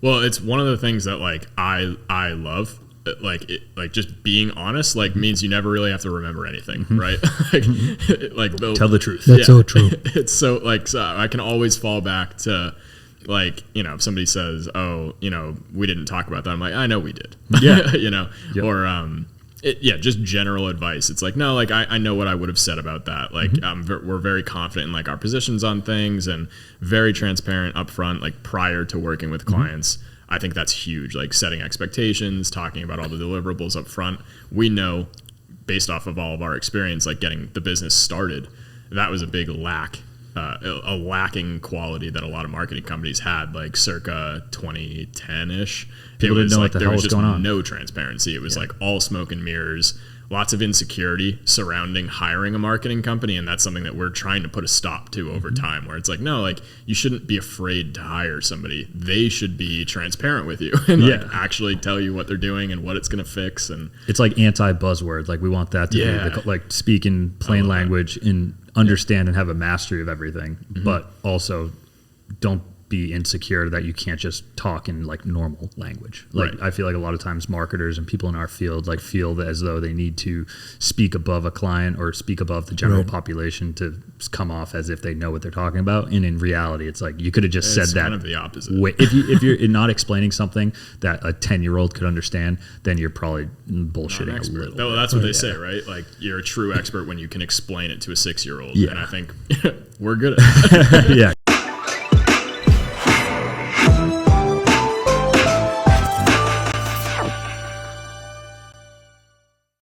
Well, it's one of the things that like I love. Like just being honest means you never really have to remember anything, right? Tell the truth. That's so true. It's so I can always fall back to if somebody says, oh, we didn't talk about that, I'm like, I know we did. Yeah. Yep. Or just general advice. It's like, no, I know what I would have said about that. We're very confident in our positions on things and very transparent upfront, prior to working with clients. I think that's huge. Setting expectations, talking about all the deliverables up front. We know, based off of all of our experience, getting the business started, that was a big a lacking quality that a lot of marketing companies had, circa 2010-ish. People didn't know what the hell was going on. No transparency. It was all smoke and mirrors. Lots of insecurity surrounding hiring a marketing company, and that's something that we're trying to put a stop to over time, where it's you shouldn't be afraid to hire somebody. They should be transparent with you and actually tell you what they're doing and what it's going to fix. And it's anti-buzzword. We want that to be speak in plain language and understand and have a mastery of everything, but also don't be insecure that you can't just talk in normal language. Right. I feel a lot of times marketers and people in our field feel as though they need to speak above a client or speak above the general population to come off as if they know what they're talking about. And in reality, it's you could have just said that. Kind of the opposite. If you're not explaining something that a 10-year-old could understand, then you're probably bullshitting a little. No, that's what they say, right? You're a true expert when you can explain it to a 6-year-old. Yeah. And I think we're good at that. Yeah.